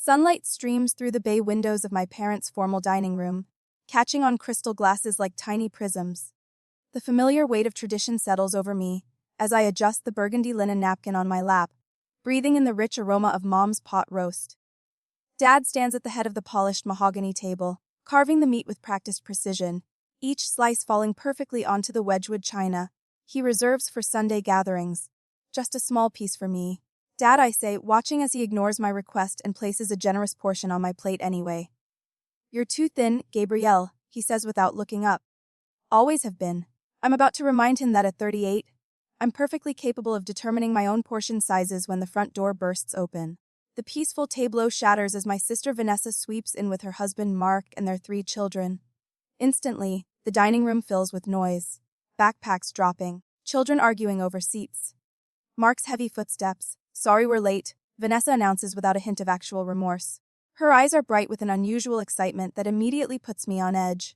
Sunlight streams through the bay windows of my parents' formal dining room, catching on crystal glasses like tiny prisms. The familiar weight of tradition settles over me as I adjust the burgundy linen napkin on my lap, breathing in the rich aroma of Mom's pot roast. Dad stands at the head of the polished mahogany table, carving the meat with practiced precision, each slice falling perfectly onto the Wedgwood china he reserves for Sunday gatherings. Just a small piece for me, Dad, I say, watching as he ignores my request and places a generous portion on my plate anyway. You're too thin, Gabrielle, he says without looking up. Always have been. I'm about to remind him that at 38, I'm perfectly capable of determining my own portion sizes when the front door bursts open. The peaceful tableau shatters as my sister Vanessa sweeps in with her husband Mark and their 3 children. Instantly, the dining room fills with noise. Backpacks dropping, children arguing over seats. Mark's heavy footsteps. Sorry we're late, Vanessa announces without a hint of actual remorse. Her eyes are bright with an unusual excitement that immediately puts me on edge.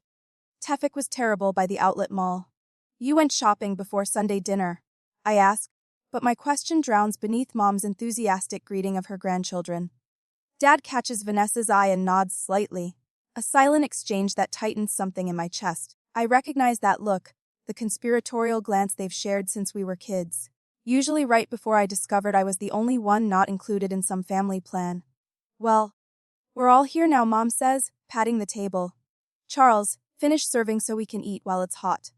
Traffic was terrible by the outlet mall. You went shopping before Sunday dinner, I ask, but my question drowns beneath Mom's enthusiastic greeting of her grandchildren. Dad catches Vanessa's eye and nods slightly, a silent exchange that tightens something in my chest. I recognize that look, the conspiratorial glance they've shared since we were kids. Usually right before I discovered I was the only one not included in some family plan. Well, we're all here now, Mom says, patting the table. Charles, finish serving so we can eat while it's hot.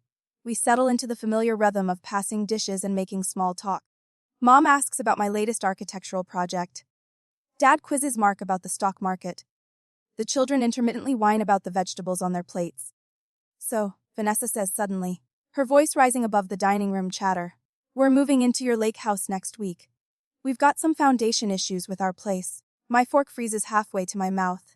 We settle into the familiar rhythm of passing dishes and making small talk. Mom asks about my latest architectural project. Dad quizzes Mark about the stock market. The children intermittently whine about the vegetables on their plates. So, Vanessa says suddenly, her voice rising above the dining room chatter. We're moving into your lake house next week. We've got some foundation issues with our place. My fork freezes halfway to my mouth.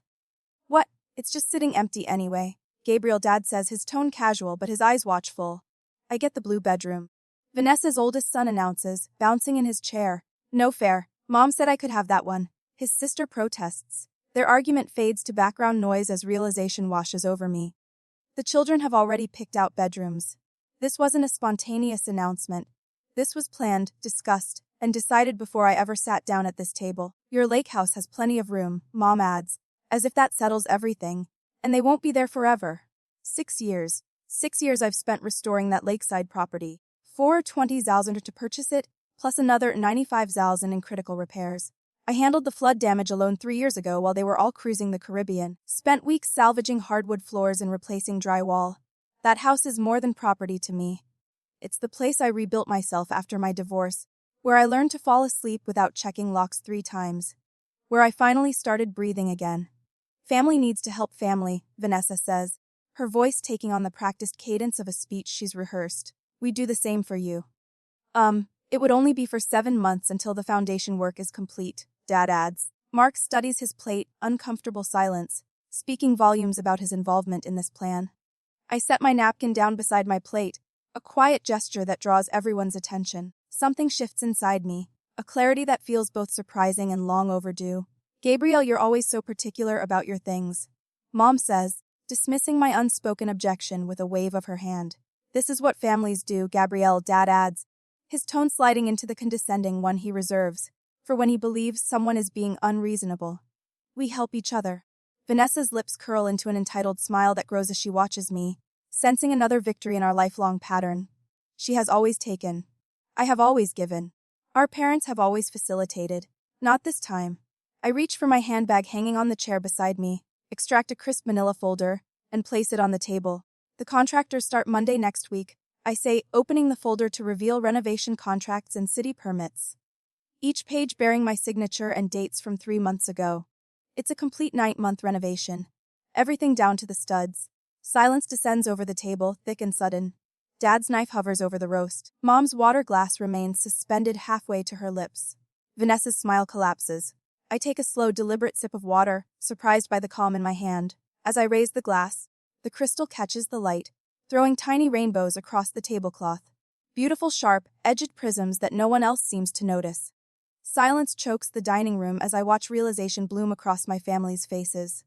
What? It's just sitting empty anyway, Gabrielle, Dad says, his tone casual but his eyes watchful. I get the blue bedroom. Vanessa's oldest son announces, bouncing in his chair. No fair. Mom said I could have that one. His sister protests. Their argument fades to background noise as realization washes over me. The children have already picked out bedrooms. This wasn't a spontaneous announcement. This was planned, discussed, and decided before I ever sat down at this table. Your lake house has plenty of room, Mom adds, as if that settles everything. And they won't be there forever. 6 years. 6 years I've spent restoring that lakeside property. $420,000 to purchase it, plus another $95,000 in critical repairs. I handled the flood damage alone 3 years ago while they were all cruising the Caribbean. Spent weeks salvaging hardwood floors and replacing drywall. That house is more than property to me. It's the place I rebuilt myself after my divorce, where I learned to fall asleep without checking locks 3 times. Where I finally started breathing again. Family needs to help family, Vanessa says, her voice taking on the practiced cadence of a speech she's rehearsed. We do the same for you. It would only be for 7 months until the foundation work is complete, Dad adds. Mark studies his plate, uncomfortable silence, speaking volumes about his involvement in this plan. I set my napkin down beside my plate, a quiet gesture that draws everyone's attention. Something shifts inside me, a clarity that feels both surprising and long overdue. Gabrielle, you're always so particular about your things, Mom says, dismissing my unspoken objection with a wave of her hand. This is what families do, Gabrielle, Dad adds, his tone sliding into the condescending one he reserves for when he believes someone is being unreasonable. We help each other. Vanessa's lips curl into an entitled smile that grows as she watches me, sensing another victory in our lifelong pattern. She has always taken. I have always given. Our parents have always facilitated. Not this time. I reach for my handbag hanging on the chair beside me, extract a crisp manila folder, and place it on the table. The contractors start Monday next week, I say, opening the folder to reveal renovation contracts and city permits. Each page bearing my signature and dates from 3 months ago. It's a complete 9-month renovation. Everything down to the studs. Silence descends over the table, thick and sudden. Dad's knife hovers over the roast. Mom's water glass remains suspended halfway to her lips. Vanessa's smile collapses. I take a slow, deliberate sip of water, surprised by the calm in my hand. As I raise the glass, the crystal catches the light, throwing tiny rainbows across the tablecloth. Beautiful, sharp, edged prisms that no one else seems to notice. Silence chokes the dining room as I watch realization bloom across my family's faces.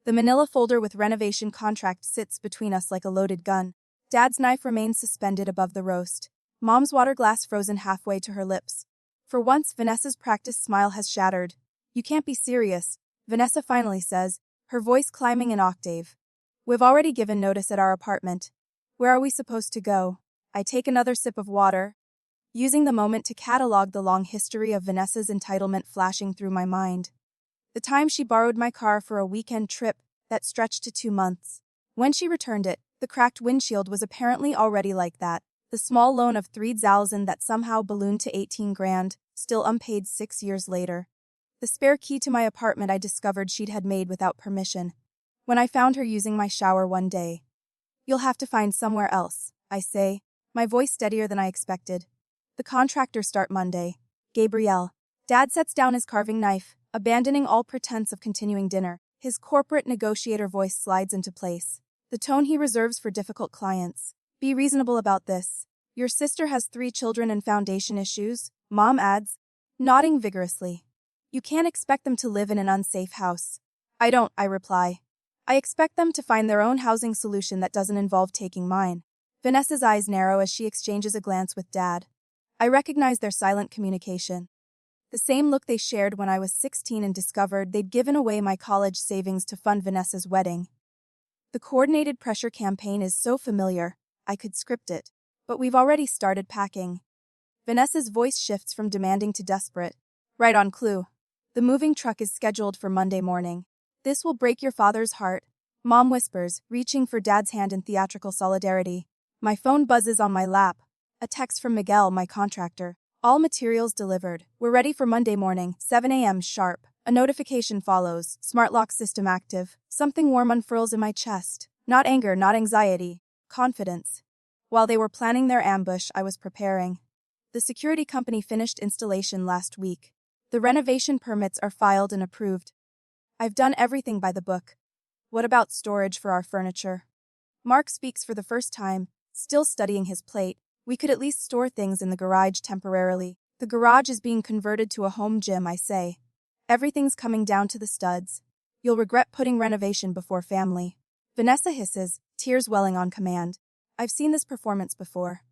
The manila folder with renovation contract sits between us like a loaded gun. Dad's knife remains suspended above the roast. Mom's water glass frozen halfway to her lips. For once, Vanessa's practiced smile has shattered. You can't be serious, Vanessa finally says, her voice climbing an octave. We've already given notice at our apartment. Where are we supposed to go? I take another sip of water, using the moment to catalog the long history of Vanessa's entitlement flashing through my mind. The time she borrowed my car for a weekend trip that stretched to 2 months. When she returned it, the cracked windshield was apparently already like that. The small loan of 3,000 that somehow ballooned to 18 grand, still unpaid 6 years later. The spare key to my apartment I discovered she'd had made without permission. When I found her using my shower one day. You'll have to find somewhere else, I say, my voice steadier than I expected. The contractors start Monday. Gabrielle. Dad sets down his carving knife, abandoning all pretense of continuing dinner. His corporate negotiator voice slides into place. The tone he reserves for difficult clients. Be reasonable about this. Your sister has 3 children and foundation issues, Mom adds, nodding vigorously. You can't expect them to live in an unsafe house. I don't, I reply. I expect them to find their own housing solution that doesn't involve taking mine. Vanessa's eyes narrow as she exchanges a glance with Dad. I recognize their silent communication. The same look they shared when I was 16 and discovered they'd given away my college savings to fund Vanessa's wedding. The coordinated pressure campaign is so familiar, I could script it. But we've already started packing. Vanessa's voice shifts from demanding to desperate. Right on clue. The moving truck is scheduled for Monday morning. This will break your father's heart, Mom whispers, reaching for Dad's hand in theatrical solidarity. My phone buzzes on my lap. A text from Miguel, my contractor. All materials delivered. We're ready for Monday morning, 7 a.m. sharp. A notification follows. Smart lock system active. Something warm unfurls in my chest. Not anger, not anxiety. Confidence. While they were planning their ambush, I was preparing. The security company finished installation last week. The renovation permits are filed and approved. I've done everything by the book. What about storage for our furniture? Mark speaks for the first time, still studying his plate. We could at least store things in the garage temporarily. The garage is being converted to a home gym, I say. Everything's coming down to the studs. You'll regret putting renovation before family. Vanessa hisses, tears welling on command. I've seen this performance before.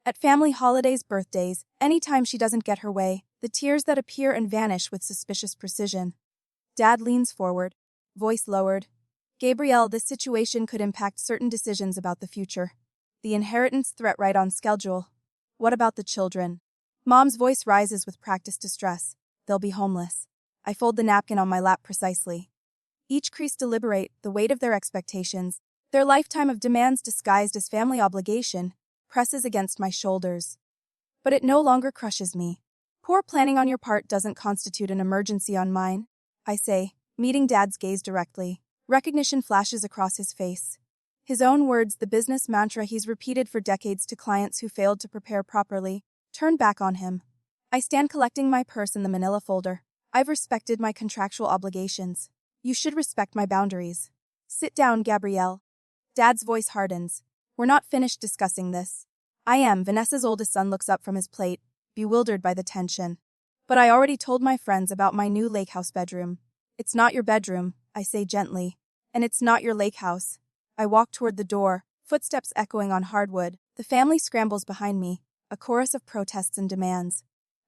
At family holidays, birthdays, anytime she doesn't get her way, the tears that appear and vanish with suspicious precision. Dad leans forward, voice lowered. Gabrielle, this situation could impact certain decisions about the future. The inheritance threat right on schedule. What about the children? Mom's voice rises with practiced distress. They'll be homeless. I fold the napkin on my lap precisely. Each crease deliberate, the weight of their expectations, their lifetime of demands disguised as family obligation, presses against my shoulders. But it no longer crushes me. Poor planning on your part doesn't constitute an emergency on mine, I say, meeting Dad's gaze directly. Recognition flashes across his face. His own words, the business mantra he's repeated for decades to clients who failed to prepare properly, turn back on him. I stand collecting my purse in the manila folder. I've respected my contractual obligations. You should respect my boundaries. Sit down, Gabrielle. Dad's voice hardens. We're not finished discussing this. I am. Vanessa's oldest son looks up from his plate, bewildered by the tension. But I already told my friends about my new lake house bedroom. It's not your bedroom, I say gently. And it's not your lake house. I walk toward the door, footsteps echoing on hardwood. The family scrambles behind me, a chorus of protests and demands.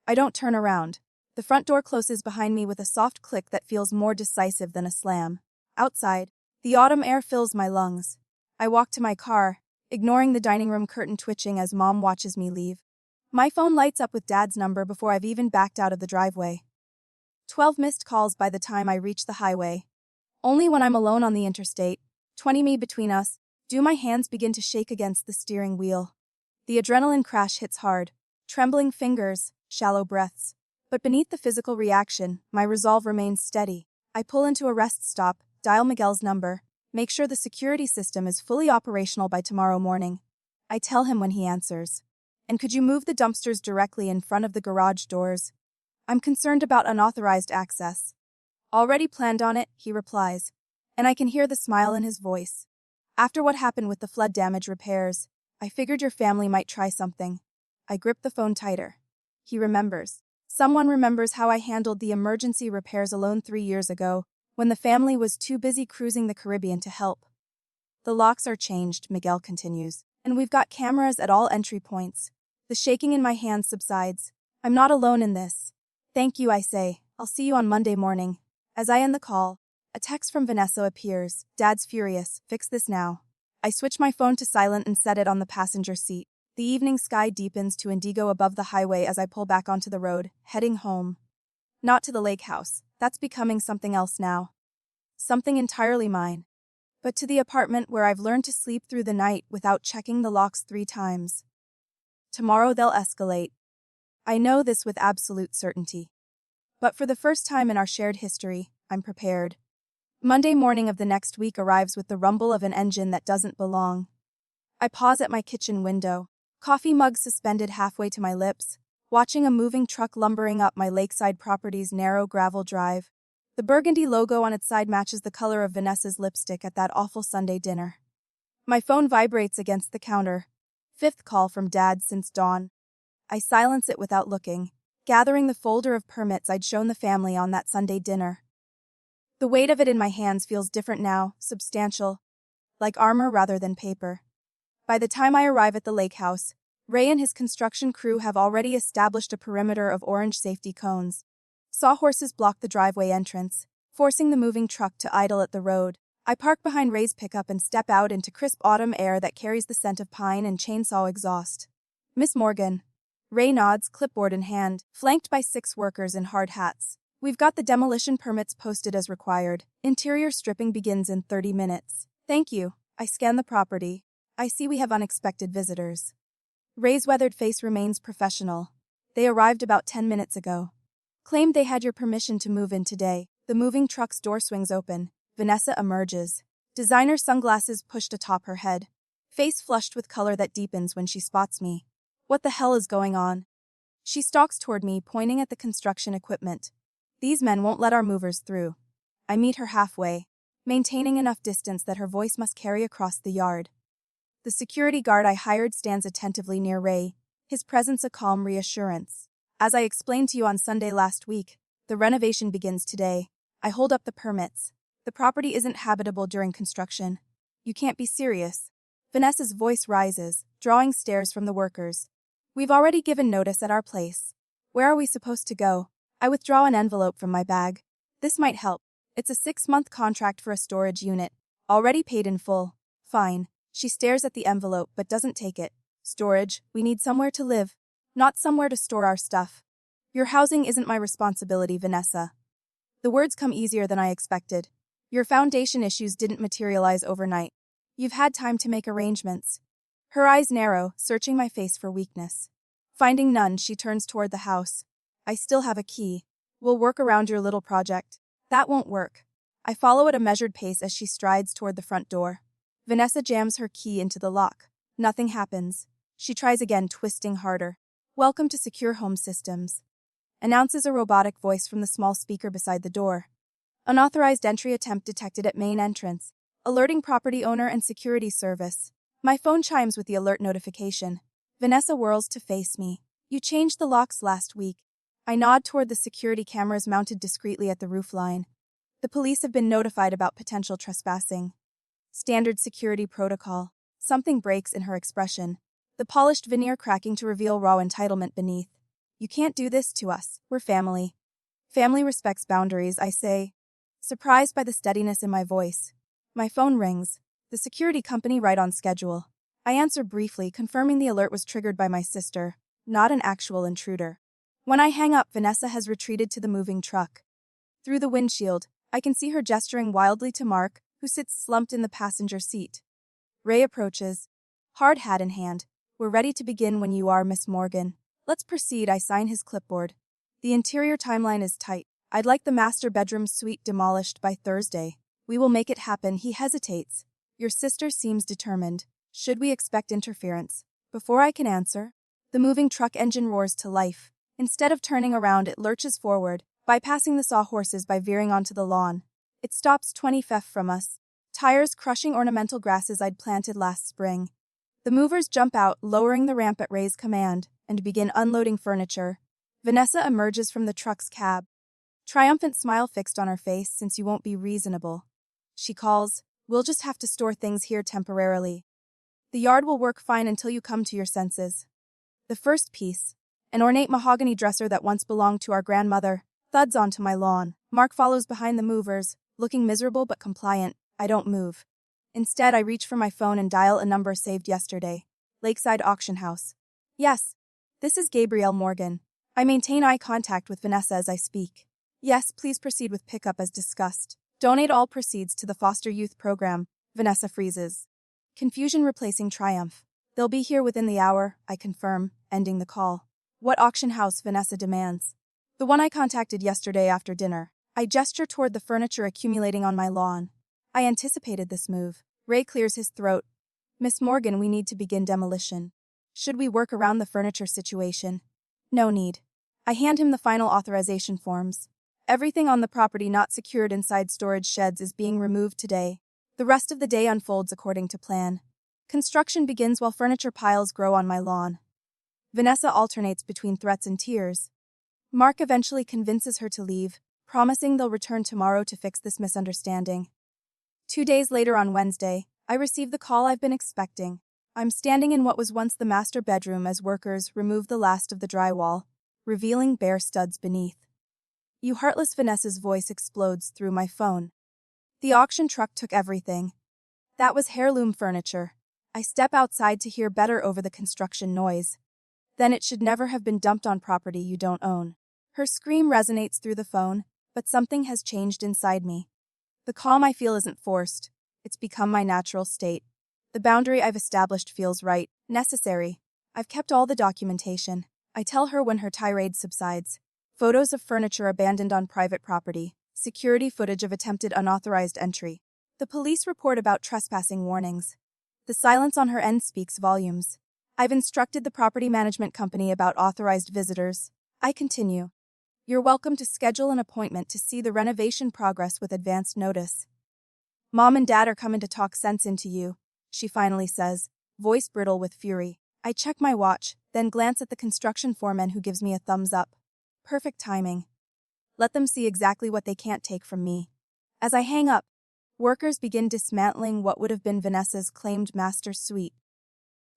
I don't turn around. The front door closes behind me with a soft click that feels more decisive than a slam. Outside, the autumn air fills my lungs. I walk to my car, ignoring the dining room curtain twitching as Mom watches me leave. My phone lights up with Dad's number before I've even backed out of the driveway. 12 missed calls by the time I reach the highway. Only when I'm alone on the interstate, 20 me between us, do my hands begin to shake against the steering wheel. The adrenaline crash hits hard, trembling fingers, shallow breaths. But beneath the physical reaction, my resolve remains steady. I pull into a rest stop, dial Miguel's number, make sure the security system is fully operational by tomorrow morning. I tell him when he answers. And could you move the dumpsters directly in front of the garage doors? I'm concerned about unauthorized access. Already planned on it, he replies. And I can hear the smile in his voice. After what happened with the flood damage repairs, I figured your family might try something. I grip the phone tighter. He remembers. Someone remembers how I handled the emergency repairs alone 3 years ago, when the family was too busy cruising the Caribbean to help. The locks are changed, Miguel continues, and we've got cameras at all entry points. The shaking in my hands subsides. I'm not alone in this. Thank you, I say. I'll see you on Monday morning. As I end the call, a text from Vanessa appears. Dad's furious. Fix this now. I switch my phone to silent and set it on the passenger seat. The evening sky deepens to indigo above the highway as I pull back onto the road, heading home. Not to the lake house. That's becoming something else now. Something entirely mine. But to the apartment where I've learned to sleep through the night without checking the locks 3 times. Tomorrow they'll escalate. I know this with absolute certainty. But for the first time in our shared history, I'm prepared. Monday morning of the next week arrives with the rumble of an engine that doesn't belong. I pause at my kitchen window, coffee mug suspended halfway to my lips, watching a moving truck lumbering up my lakeside property's narrow gravel drive. The burgundy logo on its side matches the color of Vanessa's lipstick at that awful Sunday dinner. My phone vibrates against the counter. 5th call from Dad since dawn. I silence it without looking, gathering the folder of permits I'd shown the family on that Sunday dinner. The weight of it in my hands feels different now, substantial, like armor rather than paper. By the time I arrive at the lake house, Ray and his construction crew have already established a perimeter of orange safety cones. Sawhorses block the driveway entrance, forcing the moving truck to idle at the road. I park behind Ray's pickup and step out into crisp autumn air that carries the scent of pine and chainsaw exhaust. Miss Morgan. Ray nods, clipboard in hand, flanked by 6 workers in hard hats. We've got the demolition permits posted as required. Interior stripping begins in 30 minutes. Thank you. I scan the property. I see we have unexpected visitors. Ray's weathered face remains professional. They arrived about 10 minutes ago. Claimed they had your permission to move in today. The moving truck's door swings open. Vanessa emerges. Designer sunglasses pushed atop her head. Face flushed with color that deepens when she spots me. What the hell is going on? She stalks toward me, pointing at the construction equipment. These men won't let our movers through. I meet her halfway, maintaining enough distance that her voice must carry across the yard. The security guard I hired stands attentively near Ray, his presence a calm reassurance. As I explained to you on Sunday last week, the renovation begins today. I hold up the permits. The property isn't habitable during construction. You can't be serious. Vanessa's voice rises, drawing stares from the workers. We've already given notice at our place. Where are we supposed to go? I withdraw an envelope from my bag. This might help. It's a 6-month contract for a storage unit. Already paid in full. Fine. She stares at the envelope but doesn't take it. Storage, we need somewhere to live. Not somewhere to store our stuff. Your housing isn't my responsibility, Vanessa. The words come easier than I expected. Your foundation issues didn't materialize overnight. You've had time to make arrangements. Her eyes narrow, searching my face for weakness. Finding none, she turns toward the house. I still have a key. We'll work around your little project. That won't work. I follow at a measured pace as she strides toward the front door. Vanessa jams her key into the lock. Nothing happens. She tries again, twisting harder. Welcome to Secure Home Systems. Announces a robotic voice from the small speaker beside the door. Unauthorized entry attempt detected at main entrance. Alerting property owner and security service. My phone chimes with the alert notification. Vanessa whirls to face me. You changed the locks last week. I nod toward the security cameras mounted discreetly at the roofline. The police have been notified about potential trespassing. Standard security protocol. Something breaks in her expression. The polished veneer cracking to reveal raw entitlement beneath. You can't do this to us. We're family. Family respects boundaries, I say. Surprised by the steadiness in my voice. My phone rings. The security company right on schedule. I answer briefly, confirming the alert was triggered by my sister, not an actual intruder. When I hang up, Vanessa has retreated to the moving truck. Through the windshield, I can see her gesturing wildly to Mark, who sits slumped in the passenger seat. Ray approaches, hard hat in hand. We're ready to begin when you are, Miss Morgan. Let's proceed, I sign his clipboard. The interior timeline is tight. I'd like the master bedroom suite demolished by Thursday. We will make it happen. He hesitates. Your sister seems determined. Should we expect interference? Before I can answer, the moving truck engine roars to life. Instead of turning around, it lurches forward, bypassing the sawhorses by veering onto the lawn. It stops 20 feet from us, tires crushing ornamental grasses I'd planted last spring. The movers jump out, lowering the ramp at Ray's command, and begin unloading furniture. Vanessa emerges from the truck's cab. Triumphant smile fixed on her face, since you won't be reasonable. She calls, we'll just have to store things here temporarily. The yard will work fine until you come to your senses. The first piece, an ornate mahogany dresser that once belonged to our grandmother, thuds onto my lawn. Mark follows behind the movers, looking miserable but compliant. I don't move. Instead, I reach for my phone and dial a number saved yesterday. Lakeside Auction House. Yes. This is Gabrielle Morgan. I maintain eye contact with Vanessa as I speak. Yes, please proceed with pickup as discussed. Donate all proceeds to the foster youth program. Vanessa freezes. Confusion replacing triumph. They'll be here within the hour, I confirm, ending the call. What auction house? Vanessa demands. The one I contacted yesterday after dinner. I gesture toward the furniture accumulating on my lawn. I anticipated this move. Ray clears his throat. Miss Morgan, we need to begin demolition. Should we work around the furniture situation? No need. I hand him the final authorization forms. Everything on the property not secured inside storage sheds is being removed today. The rest of the day unfolds according to plan. Construction begins while furniture piles grow on my lawn. Vanessa alternates between threats and tears. Mark eventually convinces her to leave, promising they'll return tomorrow to fix this misunderstanding. 2 days later on Wednesday, I receive the call I've been expecting. I'm standing in what was once the master bedroom as workers remove the last of the drywall, revealing bare studs beneath. You heartless, Vanessa's voice explodes through my phone. The auction truck took everything. That was heirloom furniture. I step outside to hear better over the construction noise. Then it should never have been dumped on property you don't own. Her scream resonates through the phone, but something has changed inside me. The calm I feel isn't forced. It's become my natural state. The boundary I've established feels right, necessary. I've kept all the documentation. I tell her when her tirade subsides. Photos of furniture abandoned on private property. Security footage of attempted unauthorized entry. The police report about trespassing warnings. The silence on her end speaks volumes. I've instructed the property management company about authorized visitors. I continue. You're welcome to schedule an appointment to see the renovation progress with advanced notice. Mom and Dad are coming to talk sense into you, she finally says, voice brittle with fury. I check my watch, then glance at the construction foreman who gives me a thumbs up. Perfect timing. Let them see exactly what they can't take from me. As I hang up, workers begin dismantling what would have been Vanessa's claimed master suite.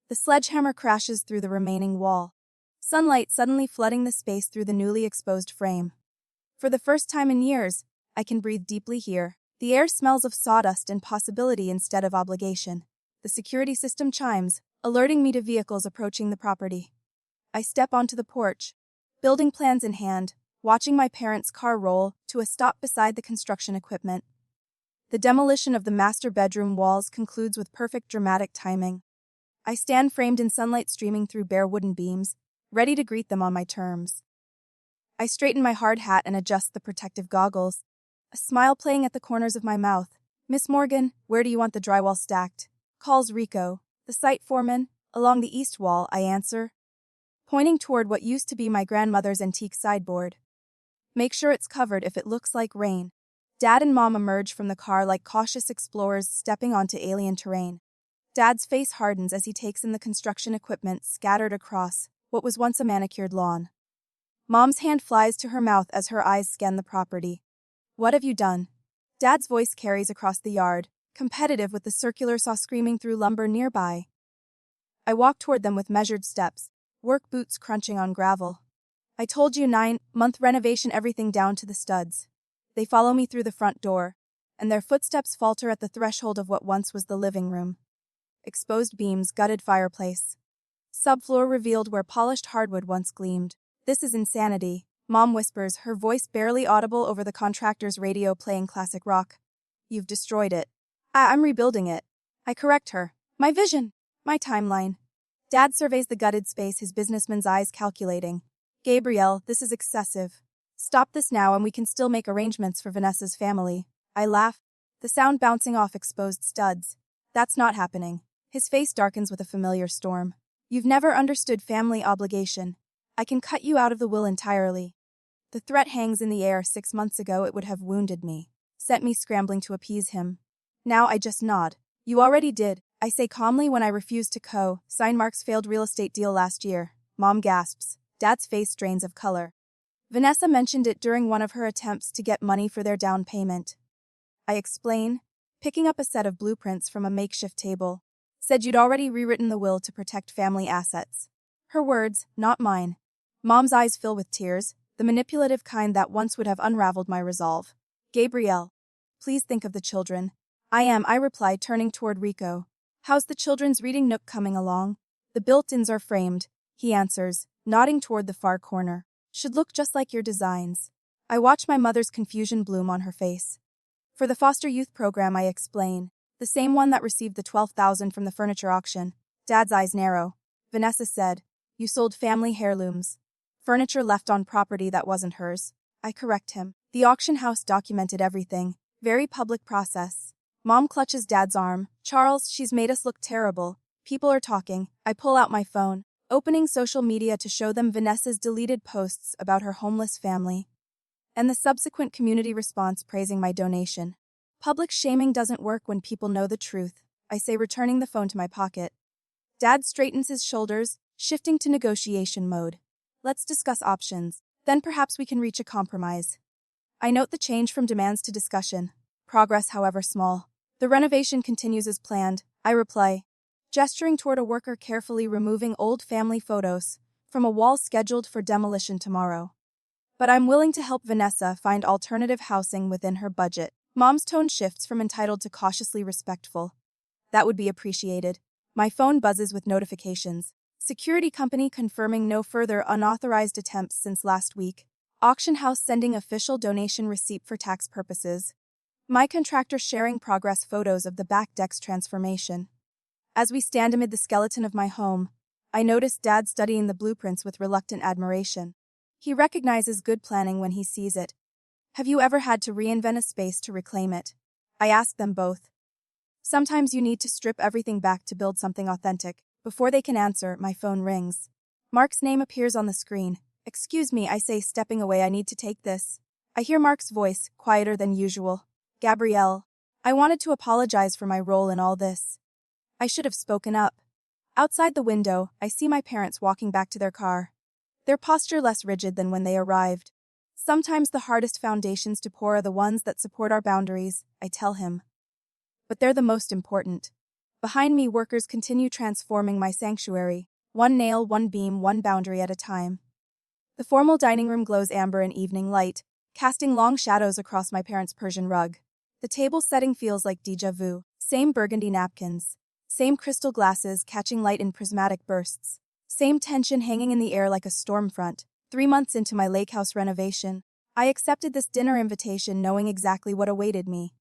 The sledgehammer crashes through the remaining wall. Sunlight suddenly flooding the space through the newly exposed frame. For the first time in years, I can breathe deeply here. The air smells of sawdust and possibility instead of obligation. The security system chimes, alerting me to vehicles approaching the property. I step onto the porch, building plans in hand, watching my parents' car roll to a stop beside the construction equipment. The demolition of the master bedroom walls concludes with perfect dramatic timing. I stand framed in sunlight streaming through bare wooden beams, ready to greet them on my terms. I straighten my hard hat and adjust the protective goggles, a smile playing at the corners of my mouth. Miss Morgan, where do you want the drywall stacked? Calls Rico, the site foreman. Along the east wall, I answer, pointing toward what used to be my grandmother's antique sideboard. Make sure it's covered if it looks like rain. Dad and Mom emerge from the car like cautious explorers stepping onto alien terrain. Dad's face hardens as he takes in the construction equipment scattered across what was once a manicured lawn. Mom's hand flies to her mouth as her eyes scan the property. What have you done? Dad's voice carries across the yard, competitive with the circular saw screaming through lumber nearby. I walk toward them with measured steps, work boots crunching on gravel. I told you 9-month renovation, everything down to the studs. They follow me through the front door, and their footsteps falter at the threshold of what once was the living room. Exposed beams, gutted fireplace. Subfloor revealed where polished hardwood once gleamed. This is insanity, Mom whispers, her voice barely audible over the contractor's radio playing classic rock. You've destroyed it. I'm rebuilding it. I correct her. My vision. My timeline. Dad surveys the gutted space, his businessman's eyes calculating. Gabrielle, this is excessive. Stop this now and we can still make arrangements for Vanessa's family. I laugh, the sound bouncing off exposed studs. That's not happening. His face darkens with a familiar storm. You've never understood family obligation. I can cut you out of the will entirely. The threat hangs in the air. 6 months ago it would have wounded me, sent me scrambling to appease him. Now I just nod. You already did, I say calmly when I refuse to co-sign Mark's failed real estate deal last year. Mom gasps. Dad's face drains of color. Vanessa mentioned it during one of her attempts to get money for their down payment. I explain, picking up a set of blueprints from a makeshift table. Said you'd already rewritten the will to protect family assets. Her words, not mine. Mom's eyes fill with tears, the manipulative kind that once would have unraveled my resolve. Gabrielle, please think of the children. I reply, turning toward Rico. How's the children's reading nook coming along? The built-ins are framed, he answers, nodding toward the far corner. Should look just like your designs. I watch my mother's confusion bloom on her face. For the foster youth program, I explain. The same one that received the $12,000 from the furniture auction. Dad's eyes narrow. Vanessa said, you sold family heirlooms. Furniture left on property that wasn't hers. I correct him. The auction house documented everything. Very public process. Mom clutches Dad's arm. Charles, she's made us look terrible. People are talking. I pull out my phone, opening social media to show them Vanessa's deleted posts about her homeless family, and the subsequent community response praising my donation. Public shaming doesn't work when people know the truth, I say, returning the phone to my pocket. Dad straightens his shoulders, shifting to negotiation mode. Let's discuss options, then perhaps we can reach a compromise. I note the change from demands to discussion. Progress, however small. The renovation continues as planned, I reply, gesturing toward a worker carefully removing old family photos from a wall scheduled for demolition tomorrow. But I'm willing to help Vanessa find alternative housing within her budget. Mom's tone shifts from entitled to cautiously respectful. That would be appreciated. My phone buzzes with notifications. Security company confirming no further unauthorized attempts since last week. Auction house sending official donation receipt for tax purposes. My contractor sharing progress photos of the back deck's transformation. As we stand amid the skeleton of my home, I notice Dad studying the blueprints with reluctant admiration. He recognizes good planning when he sees it. Have you ever had to reinvent a space to reclaim it? I ask them both. Sometimes you need to strip everything back to build something authentic. Before they can answer, my phone rings. Mark's name appears on the screen. Excuse me, I say, stepping away, I need to take this. I hear Mark's voice, quieter than usual. Gabrielle, I wanted to apologize for my role in all this. I should have spoken up. Outside the window, I see my parents walking back to their car. Their posture less rigid than when they arrived. Sometimes the hardest foundations to pour are the ones that support our boundaries, I tell him. But they're the most important. Behind me, workers continue transforming my sanctuary, one nail, one beam, one boundary at a time. The formal dining room glows amber in evening light, casting long shadows across my parents' Persian rug. The table setting feels like déjà vu. Same burgundy napkins. Same crystal glasses catching light in prismatic bursts. Same tension hanging in the air like a storm front. 3 months into my lake house renovation, I accepted this dinner invitation knowing exactly what awaited me.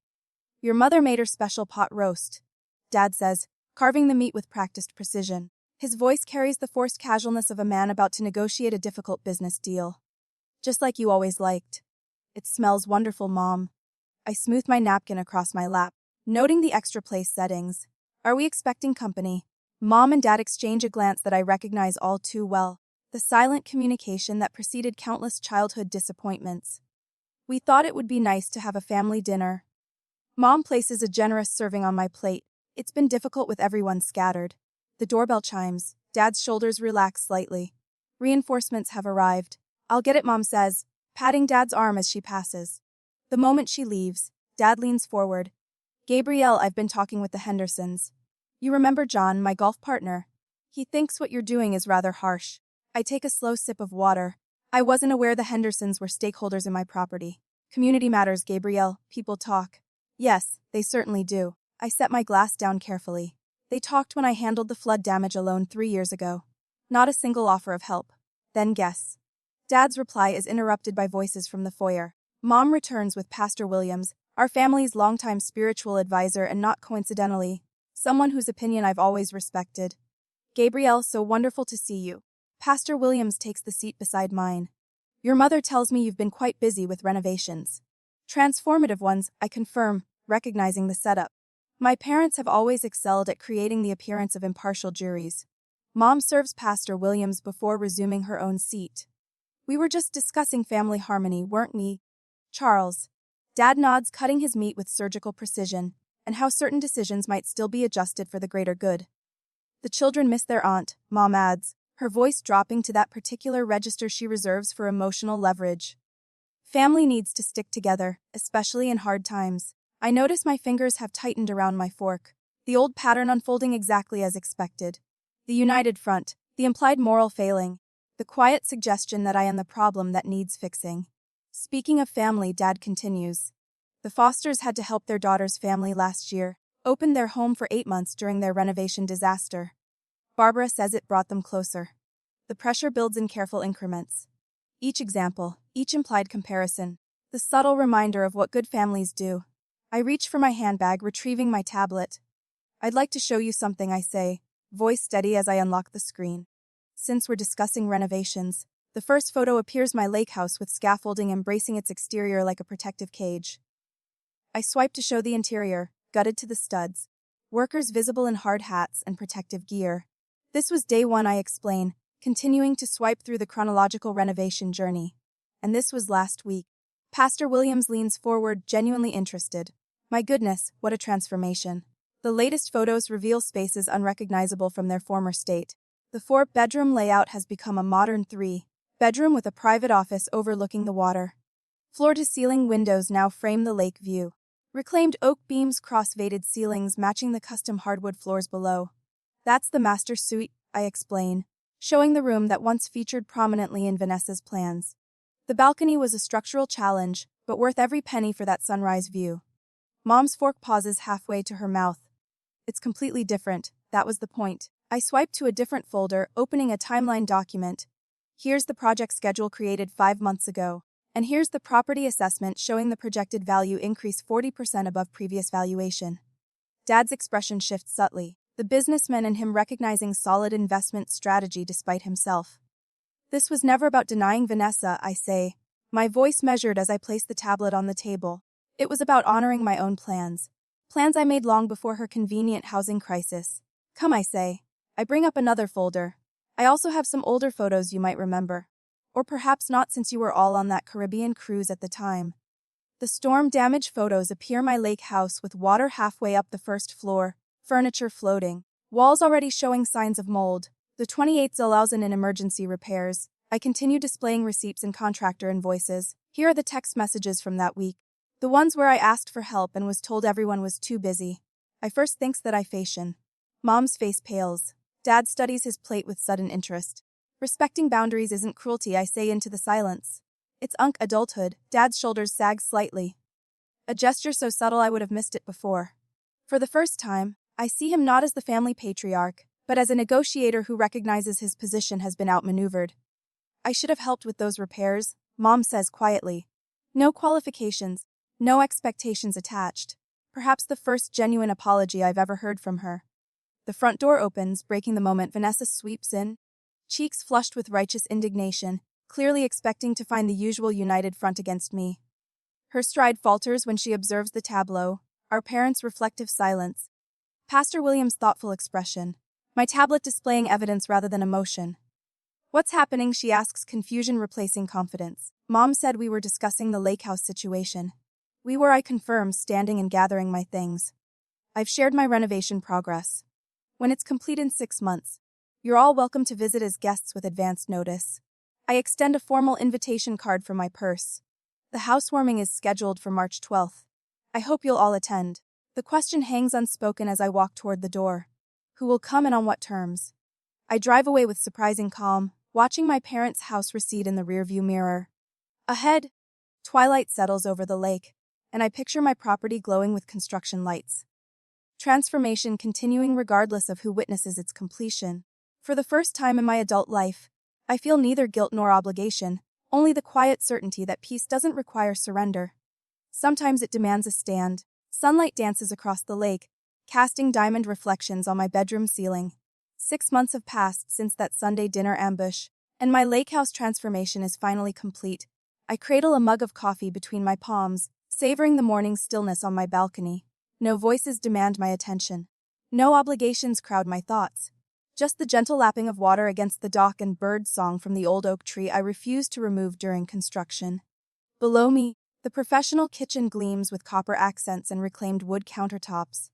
Your mother made her special pot roast, Dad says, carving the meat with practiced precision. His voice carries the forced casualness of a man about to negotiate a difficult business deal. Just like you always liked. It smells wonderful, Mom. I smooth my napkin across my lap, noting the extra place settings. Are we expecting company? Mom and Dad exchange a glance that I recognize all too well. The silent communication that preceded countless childhood disappointments. We thought it would be nice to have a family dinner. Mom places a generous serving on my plate. It's been difficult with everyone scattered. The doorbell chimes. Dad's shoulders relax slightly. Reinforcements have arrived. I'll get it, Mom says, patting Dad's arm as she passes. The moment she leaves, Dad leans forward. Gabrielle, I've been talking with the Hendersons. You remember John, my golf partner? He thinks what you're doing is rather harsh. I take a slow sip of water. I wasn't aware the Hendersons were stakeholders in my property. Community matters, Gabrielle. People talk. Yes, they certainly do. I set my glass down carefully. They talked when I handled the flood damage alone 3 years ago. Not a single offer of help. Then guess. Dad's reply is interrupted by voices from the foyer. Mom returns with Pastor Williams, our family's longtime spiritual advisor, and not coincidentally, someone whose opinion I've always respected. Gabrielle, so wonderful to see you. Pastor Williams takes the seat beside mine. Your mother tells me you've been quite busy with renovations. Transformative ones, I confirm, recognizing the setup. My parents have always excelled at creating the appearance of impartial juries. Mom serves Pastor Williams before resuming her own seat. We were just discussing family harmony, weren't we? Charles. Dad nods, cutting his meat with surgical precision, and how certain decisions might still be adjusted for the greater good. The children miss their aunt, Mom adds, her voice dropping to that particular register she reserves for emotional leverage. Family needs to stick together, especially in hard times. I notice my fingers have tightened around my fork, the old pattern unfolding exactly as expected. The united front, the implied moral failing. The quiet suggestion that I am the problem that needs fixing. Speaking of family, Dad continues. The Fosters had to help their daughter's family last year, opened their home for 8 months during their renovation disaster. Barbara says it brought them closer. The pressure builds in careful increments. Each example, each implied comparison, the subtle reminder of what good families do. I reach for my handbag, retrieving my tablet. I'd like to show you something, I say, voice steady as I unlock the screen. Since we're discussing renovations, the first photo appears my lake house with scaffolding embracing its exterior like a protective cage. I swipe to show the interior, gutted to the studs. Workers visible in hard hats and protective gear. This was day 1, I explain, continuing to swipe through the chronological renovation journey. And this was last week. Pastor Williams leans forward, genuinely interested. My goodness, what a transformation. The latest photos reveal spaces unrecognizable from their former state. The 4-bedroom layout has become a modern 3-bedroom with a private office overlooking the water. Floor-to-ceiling windows now frame the lake view. Reclaimed oak beams cross weighted ceilings matching the custom hardwood floors below. That's the master suite, I explain, showing the room that once featured prominently in Vanessa's plans. The balcony was a structural challenge, but worth every penny for that sunrise view. Mom's fork pauses halfway to her mouth. It's completely different, that was the point. I swipe to a different folder, opening a timeline document. Here's the project schedule created 5 months ago. And here's the property assessment showing the projected value increase 40% above previous valuation. Dad's expression shifts subtly, the businessman in him recognizing solid investment strategy despite himself. This was never about denying Vanessa, I say, my voice measured as I place the tablet on the table. It was about honoring my own plans. Plans I made long before her convenient housing crisis. Come, I say. I bring up another folder. I also have some older photos you might remember. Or perhaps not, since you were all on that Caribbean cruise at the time. The storm-damaged photos appear my lake house with water halfway up the first floor, furniture floating, walls already showing signs of mold. The 28th allows in emergency repairs. I continue displaying receipts and contractor invoices. Here are the text messages from that week. The ones where I asked for help and was told everyone was too busy. I first thinks that I fashion. Mom's face pales. Dad studies his plate with sudden interest. Respecting boundaries isn't cruelty, I say into the silence. It's adulthood. Dad's shoulders sag slightly. A gesture so subtle I would have missed it before. For the first time, I see him not as the family patriarch, but as a negotiator who recognizes his position has been outmaneuvered. I should have helped with those repairs, Mom says quietly. No qualifications, no expectations attached. Perhaps the first genuine apology I've ever heard from her. The front door opens, breaking the moment Vanessa sweeps in, cheeks flushed with righteous indignation, clearly expecting to find the usual united front against me. Her stride falters when she observes the tableau, our parents' reflective silence, Pastor Williams' thoughtful expression, my tablet displaying evidence rather than emotion. What's happening, she asks, confusion replacing confidence. Mom said we were discussing the lake house situation. We were, I confirm, standing and gathering my things. I've shared my renovation progress. When it's complete in 6 months, you're all welcome to visit as guests with advance notice. I extend a formal invitation card from my purse. The housewarming is scheduled for March 12th. I hope you'll all attend. The question hangs unspoken as I walk toward the door. Who will come and on what terms? I drive away with surprising calm, watching my parents' house recede in the rearview mirror. Ahead, twilight settles over the lake, and I picture my property glowing with construction lights. Transformation continuing regardless of who witnesses its completion. For the first time in my adult life, I feel neither guilt nor obligation, only the quiet certainty that peace doesn't require surrender. Sometimes it demands a stand. Sunlight dances across the lake, casting diamond reflections on my bedroom ceiling. 6 months have passed since that Sunday dinner ambush, and my lake house transformation is finally complete. I cradle a mug of coffee between my palms, savoring the morning stillness on my balcony. No voices demand my attention. No obligations crowd my thoughts. Just the gentle lapping of water against the dock and bird song from the old oak tree I refused to remove during construction. Below me, the professional kitchen gleams with copper accents and reclaimed wood countertops.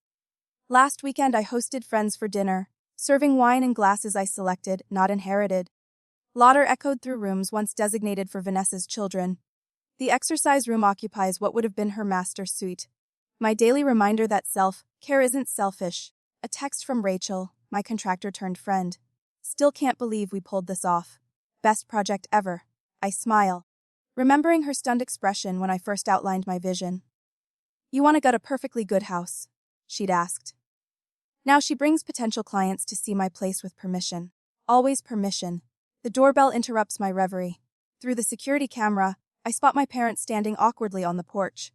Last weekend I hosted friends for dinner, serving wine in glasses I selected, not inherited. Laughter echoed through rooms once designated for Vanessa's children. The exercise room occupies what would have been her master suite. My daily reminder that self-care isn't selfish. A text from Rachel, my contractor-turned-friend. Still can't believe we pulled this off. Best project ever. I smile, remembering her stunned expression when I first outlined my vision. You want to get a perfectly good house? She'd asked. Now she brings potential clients to see my place with permission. Always permission. The doorbell interrupts my reverie. Through the security camera, I spot my parents standing awkwardly on the porch.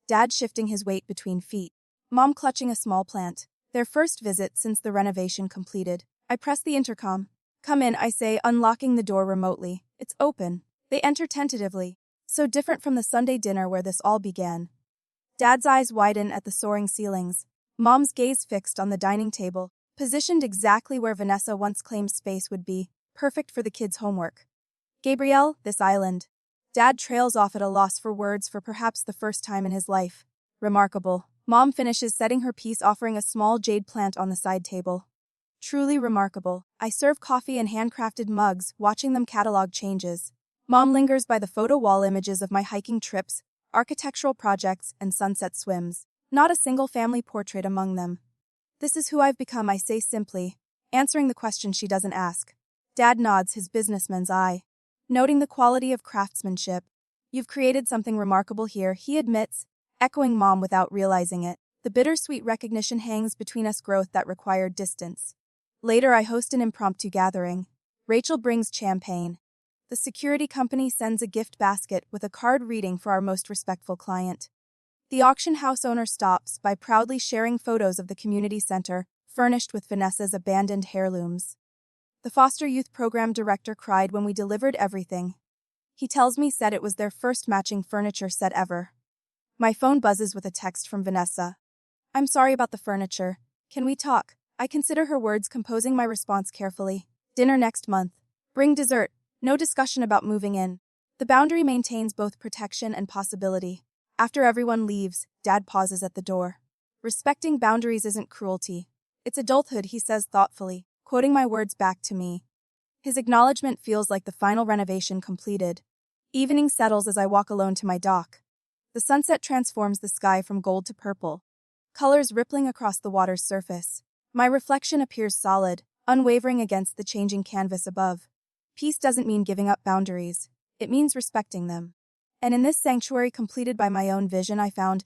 Dad shifting his weight between feet. Mom clutching a small plant. Their first visit since the renovation completed. I press the intercom. Come in, I say, unlocking the door remotely. It's open. They enter tentatively. So different from the Sunday dinner where this all began. Dad's eyes widen at the soaring ceilings. Mom's gaze fixed on the dining table, positioned exactly where Vanessa once claimed space would be, perfect for the kids' homework. Gabrielle, this island. Dad trails off at a loss for words for perhaps the first time in his life. Remarkable. Mom finishes setting her piece, offering a small jade plant on the side table. Truly remarkable. I serve coffee in handcrafted mugs, watching them catalog changes. Mom lingers by the photo wall images of my hiking trips, architectural projects, and sunset swims. Not a single family portrait among them. This is who I've become, I say simply, answering the question she doesn't ask. Dad nods, his businessman's eye, noting the quality of craftsmanship. You've created something remarkable here, he admits, echoing Mom without realizing it. The bittersweet recognition hangs between us, growth that required distance. Later, I host an impromptu gathering. Rachel brings champagne. The security company sends a gift basket with a card reading for our most respectful client. The auction house owner stops by proudly sharing photos of the community center, furnished with Vanessa's abandoned heirlooms. The foster youth program director cried when we delivered everything. He tells me said it was their first matching furniture set ever. My phone buzzes with a text from Vanessa. I'm sorry about the furniture. Can we talk? I consider her words, composing my response carefully. Dinner next month. Bring dessert. No discussion about moving in. The boundary maintains both protection and possibility. After everyone leaves, Dad pauses at the door. Respecting boundaries isn't cruelty. It's adulthood, he says thoughtfully, quoting my words back to me. His acknowledgement feels like the final renovation completed. Evening settles as I walk alone to my dock. The sunset transforms the sky from gold to purple, colors rippling across the water's surface. My reflection appears solid, unwavering against the changing canvas above. Peace doesn't mean giving up boundaries. It means respecting them. And in this sanctuary completed by my own vision, I found